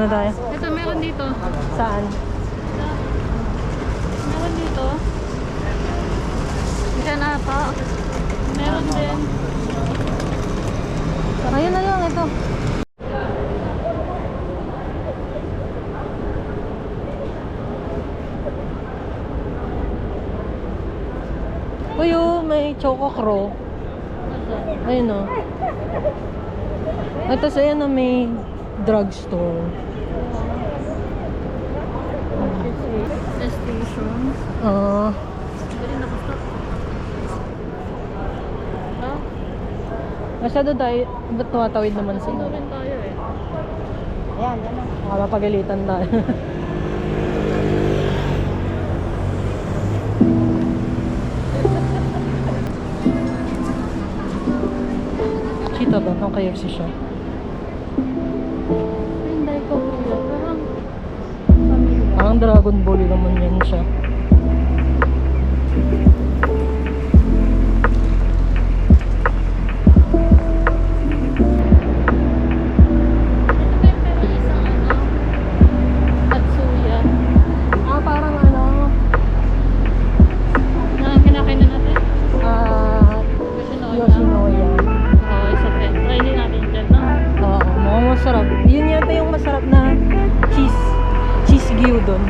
tayo. Ito, meron dito. Saan? Meron dito. Diyan ata. Meron din. Ayun na lang, ito. Uy, oh, may Choco Crow. Ayun, oh. At tapos, ayan, oh, may drugstore. Station. Ah. Dali nakastop. Ha? Masyado tayo, ba't tumatawid naman Sino sila? rin tayo eh. Ayan, yan. Baka mapagalitan tayo. Cheetah ba? Ang KFC siya. Hindi ko kuya. Parang familiar. Parang Dragon Ball naman yan siya. Tatsuya. Ah, parang ano, Na kinakain na natin. Yoshinoya. Yoshinoya. Oo, isa pa. Try din natin dyan, no? Oo, mukhang masarap. Yun yata yung masarap na cheese gyudon.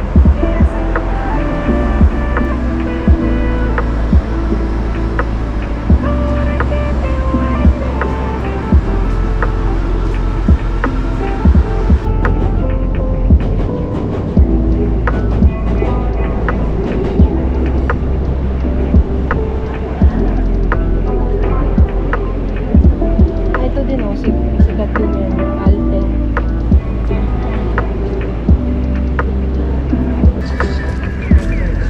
Ito din, oh, sikat din yan, Alten.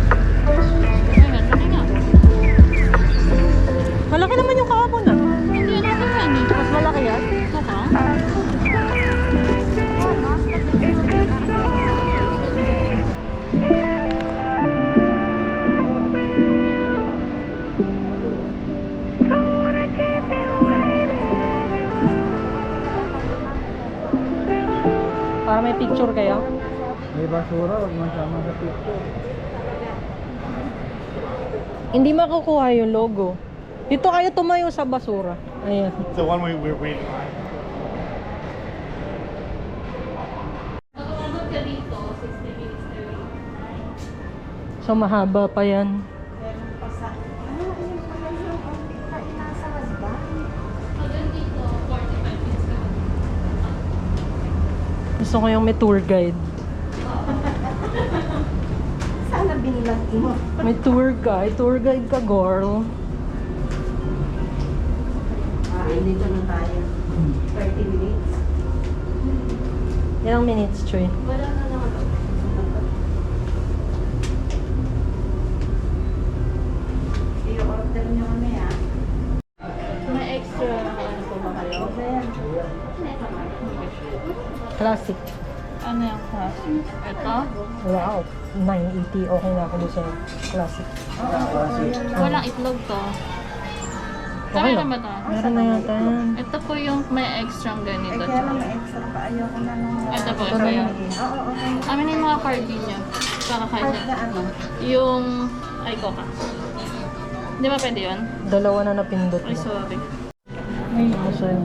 Ayan, dali nga. Malaki naman yung kahapon, ah. Hindi yan natin yan eh. Mas malaki yan. Ito ka? Para may picture kayo. May basura, wag man sama sa picture. Hindi makukuha yung logo. Dito kayo tumayo sa basura. Ayan. The one we're waiting on. Mag-umabot ka dito, 60 minutes na yun. So mahaba pa yan. Hanggang dito, 45 minutes ka. Gusto ko yung may tour guide. Sana binilang mo. May tour guide. Tour guide ka, girl. Dito na tayo. 30 minutes. Ilang minutes, Choy? Wala na naman. I-order nyo kami ah. May extra, ano po ba kayo? Classic. Ano yung class? Ito? Wow. 980. Okay na ako doon sa classic. Walang itlog to. Okay Kaya lang. na ba to? Meron na yata yan. Ito po yung may extra ganito. Eh kaya lang may extra pa. Ayoko na nung... Ito po, ito yun. Oo, okay. Amin na yung mga card niya. Para kahit Part na ano? yung... Ay, coca. Di ba pwede yun? Dalawa na napindot Ay, mo. sorry. Ako sa'yo.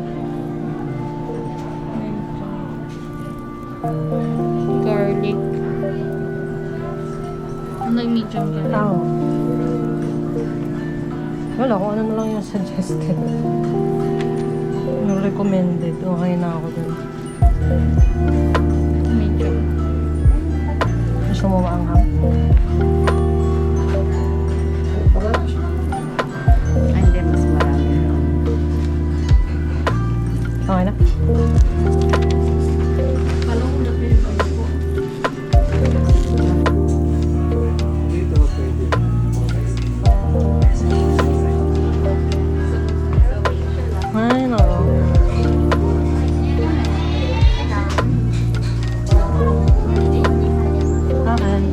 Garlic. Nag-medium ka. Tao. Wala, kung ano na lang yung suggested. Yung recommended. Okay na ako dun. Medium. Gusto mo maanghang? Ay, hindi. Mas marami. Okay na? Kala ko na pwede po. Dito pwede. Ay, no. Akin.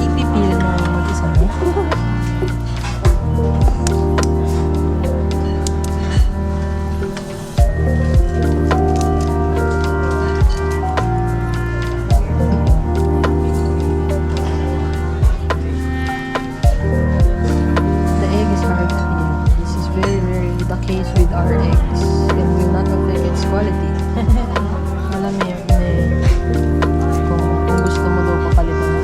Ipipil mo mag-isa mo. The egg is hard to peel. This is very rarely the case with our eggs and will not affect its quality. Alam mo yun, kung gusto mo daw papalitan mo.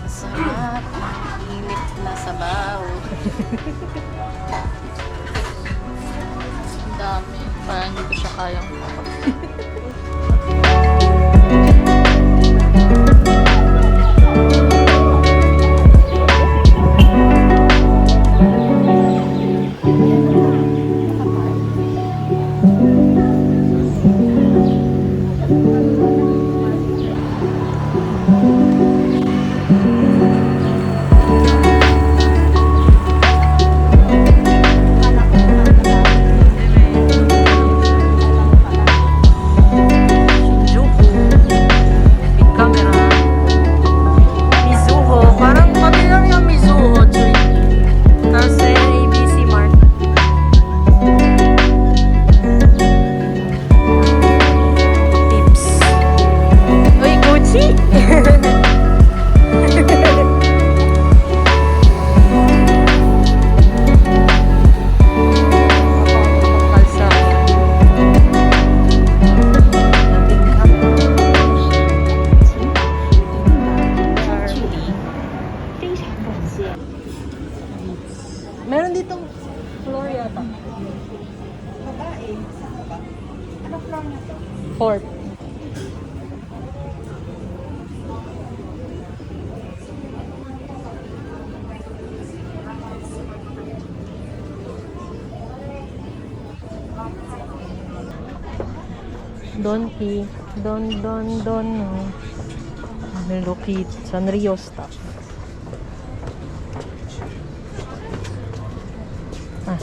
Sarap. Init na sabaw. Ang dami. Parang hindi ko siya kayang Meron ditong floor yata. Babae. Ano floor na to? Fourth. Donkey. Don. Hello Kitty. Sanrio stop. Ah.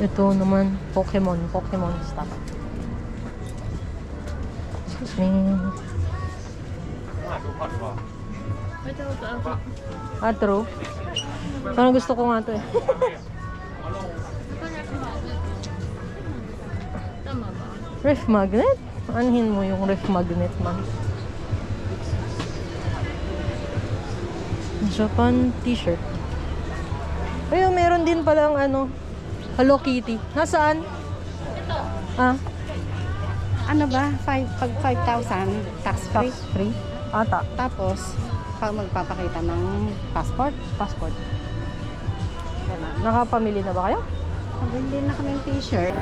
Ito naman, Pokemon stop. Excuse me. Wait, ako. Ah, true. Parang gusto ko nga ito eh. Tama ba? Ref magnet? Anhin mo yung ref magnet man. Japan t-shirt. Ayun, meron din palang ano, Hello Kitty. Nasaan? Ito. Ah, Ano ba? Pag 5,000 tax free. tax free? Ata. Tapos, pag magpapakita ng passport. Wala. Nakapamili na ba kayo? Pabili na kami ng t-shirt.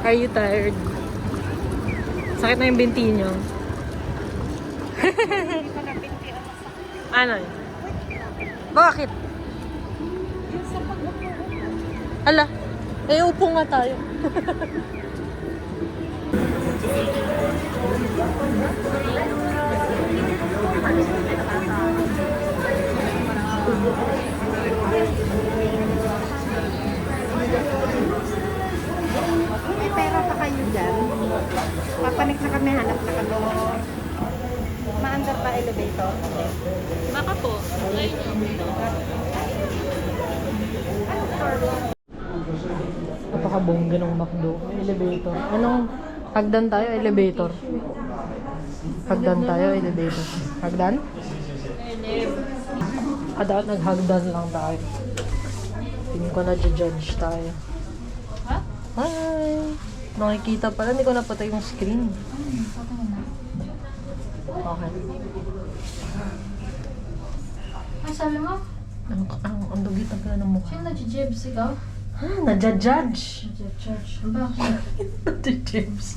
Are you tired? Sakit na yung binti nyo. Ano? Bakit? Ala, upo nga tayo. May pera pa kayo dyan. Papanik na kami, hanap na kami. Maandar pa elevator? Baka po. Napakabongga ng McDo. Elevator. Anong hagdan tayo? Elevator. Hagdan tayo, elevator. Hagdan? Dapat naghagdan lang tayo. Tingin ko na judge tayo. Ha? Hi! Nakikita pala, hindi ko napatay yung screen. Okay. Ay, sabi mo? Ang dugit na pala ng mukha. Sino nag-jibs ikaw? Ha? Nadja-judge. Nag-judge. Bakit? Nadja-jibs.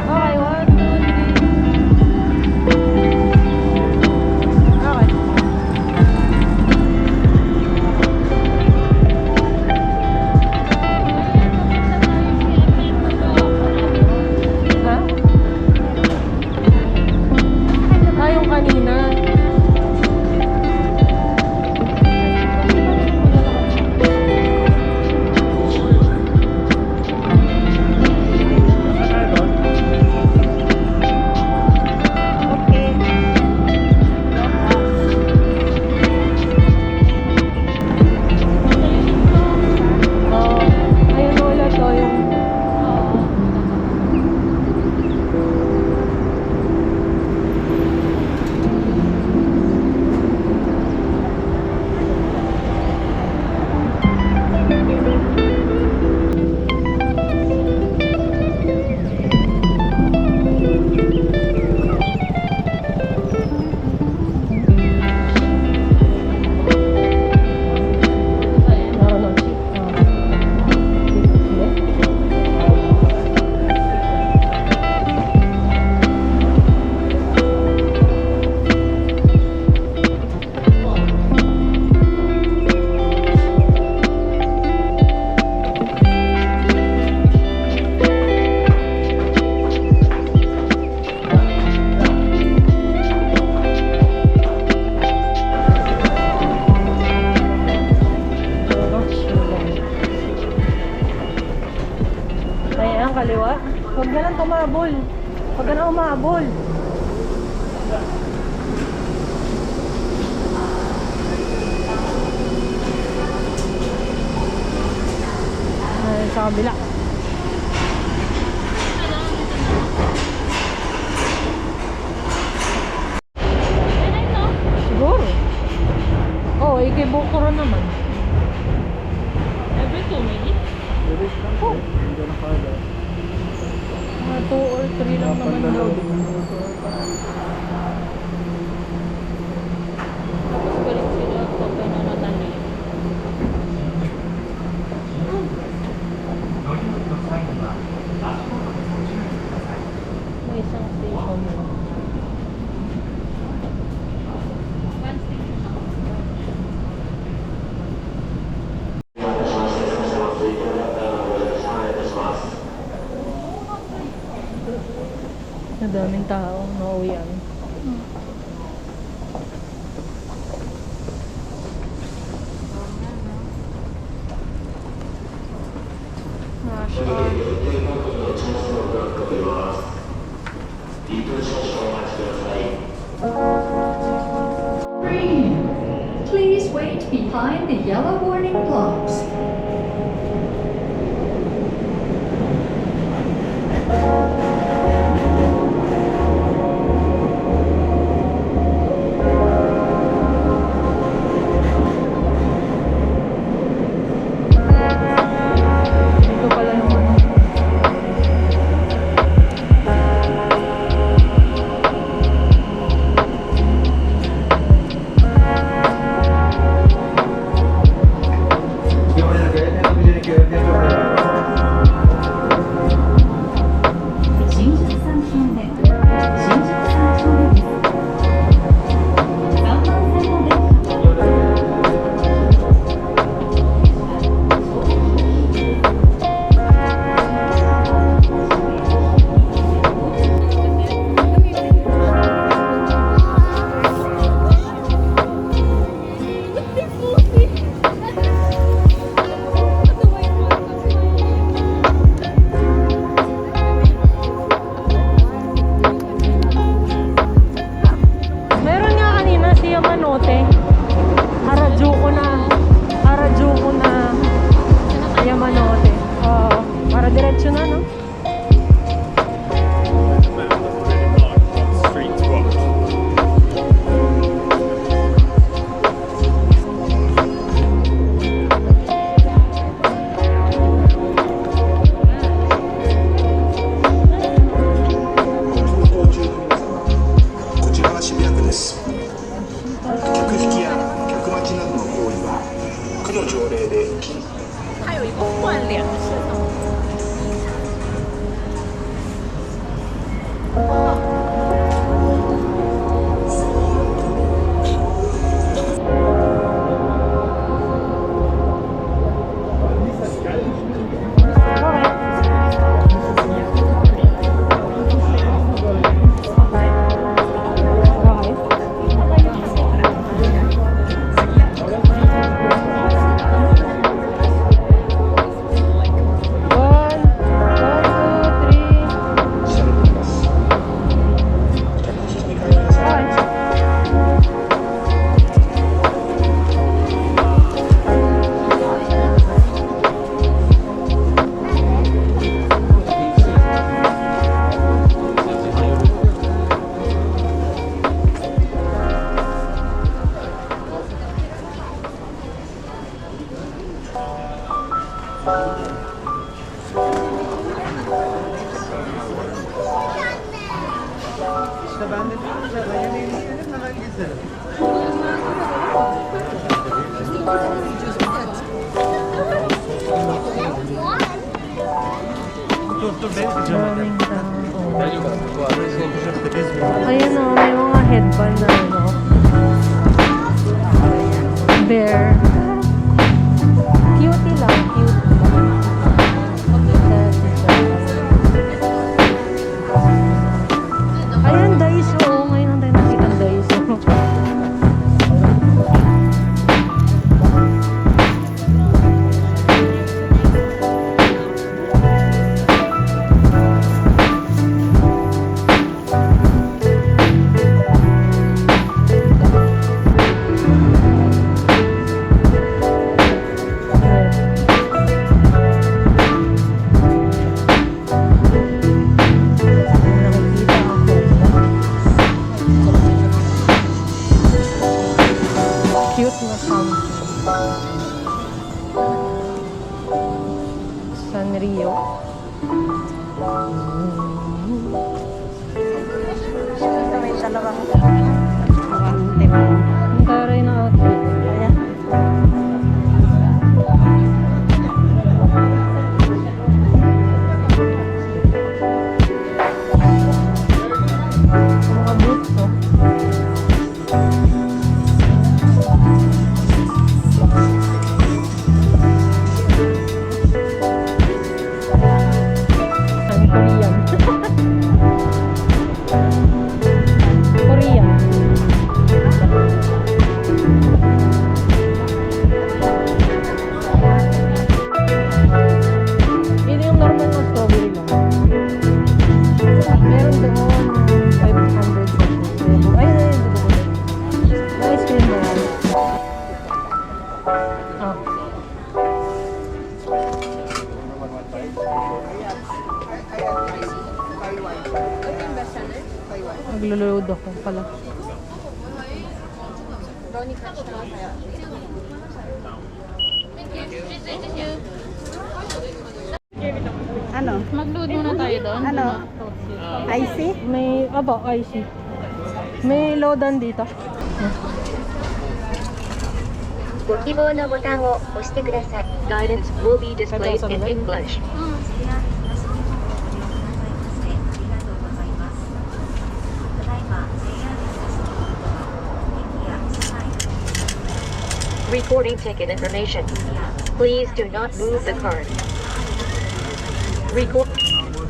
Okay, 1, 2, 3. Okay. Ha? Yung kanina. Ayun ulit to yung Ayan, kaliwa. Huwag ka lang tumabol. Huwag ka na umabol. Ay, sa kabila. Siguro. Oo, ikibukuro naman. Every 2 minutes? Bilis lang po. Hindi na kala. Mga 2 or 3 lang naman daw. Tapos balik sila pag nanatali. May isang station mo. Madaming tao, nauwian. Please wait behind the yellow warning blocks. Ito pala yung ano. Sa bandit ko siya, yun naman isa. Rolling down. Ayan o, may mga headband na ano. Bear. Cutie lang, cute lang. Ayan, Daiso. Ngayon ang tayo nakita ng Daiso. Cute na something. Sanrio. Ito may dalawang team. Ang taray na outfit. Ayan. Mga boots, oh. Ang Korean. Korean. Yun yung normal na strawberry lang. Meron doon 500 pesos. Ay, nice cream ba yan? Ah. Magluluod ako pala. Ano? Mag-load muna tayo doon. Ano? Icy? May, I see. May loadan dito. ご希望のボタンを押してください。Guidance will be displayed in English. Recording ticket information. Please do not move the card. Record.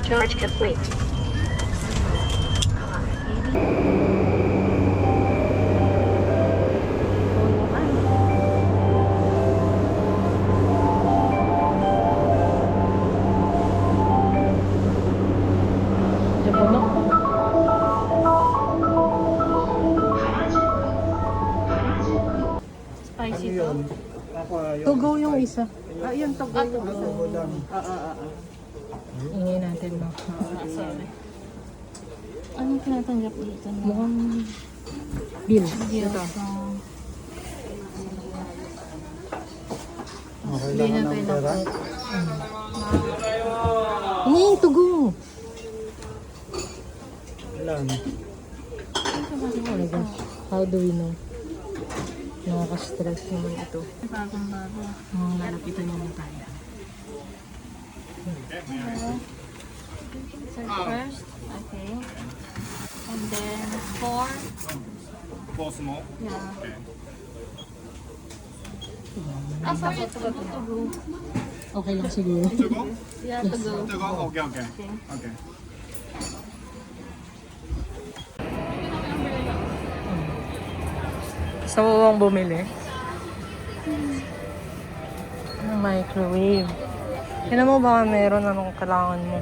Charge complete. Japono. Spicy to. Yun. Ako yung... To go yung isa. Ah, yun to go yung isa. Ako lang. Ingay natin, no? Sorry. Anong tinatanggap dito? Mukhang bills. Ito. Okay Hindi lang na ng tayo pera. Ingay, to go! Ilan? Oh my gosh. How do we know? Nakaka-stress naman ito. Bagong-bago. Lalapitan niyo na tayo. So first, okay. 4. 4 small. Yeah. Okay. Ah, sorry, to go. Okay lang siguro. To go? Yeah, to go. To go? Okay, okay. Okay. Gusto mo bang bumili? Ng microwave. Tignan mo baka meron anong kailangan mo.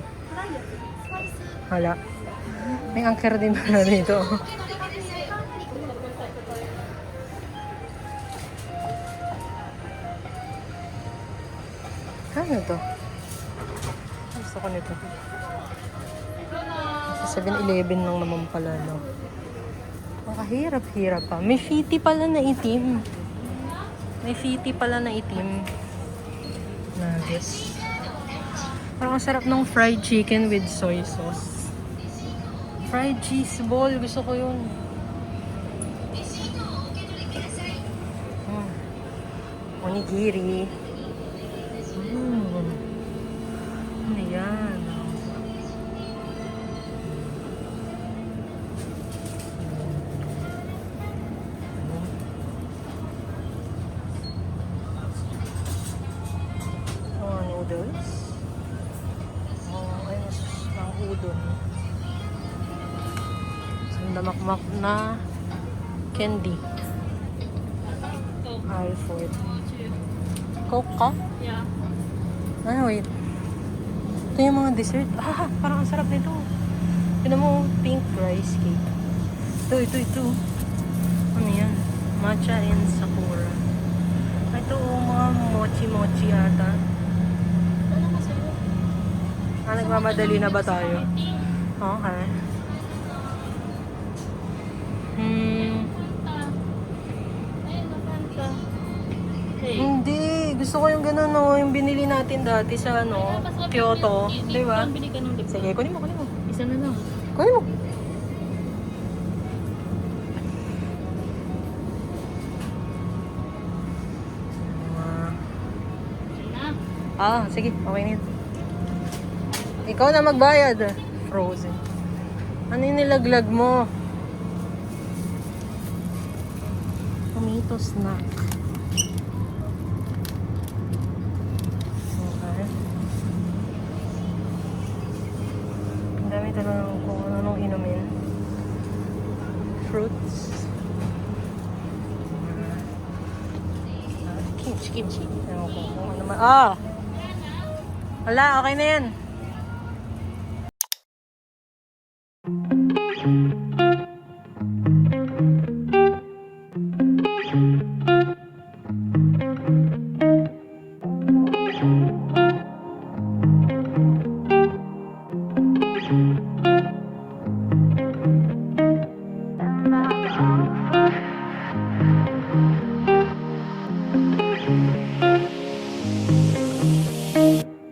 Hala. May angker din pala dito. Ano to? Gusto ko nito. Sa 7-Eleven lang naman pala, no? Makahirap-hirap pa. May fitty pala na itim. May fitty pala na itim. Nuggets. Parang ang sarap ng fried chicken with soy sauce. Fried cheese ball. Gusto ko yun. Onigiri. Ano yan? Noodles. Ayun, ang udon. Sandamakmak na candy. Alford. Coke ka? Yeah. Ano, wait. Ito yung mga dessert. Ah, parang ang sarap nito. Tignan mo, pink rice cake. Ito. Ano yan? Matcha and sakura. Ito, mga mochi-mochi ata. Ano ka sa'yo? Ah, nagmamadali na ba tayo? Okay. Ayun, Fanta. Hey. Hindi. Gusto ko yung gano'n, no? Yung binili natin dati sa, ano, Kyoto. Di ba? Bili ka ng lip. Sige, kunin mo. Isa na lang. Kunin mo. Sige. Okay na yun. Ikaw na magbayad. Frozen. Ano yung nilaglag mo? Tomato snack. Okay. Ang dami talaga kung anong inumin. Fruits. Kimchi. Ewan ko kung ano man. Wala, okay na yan.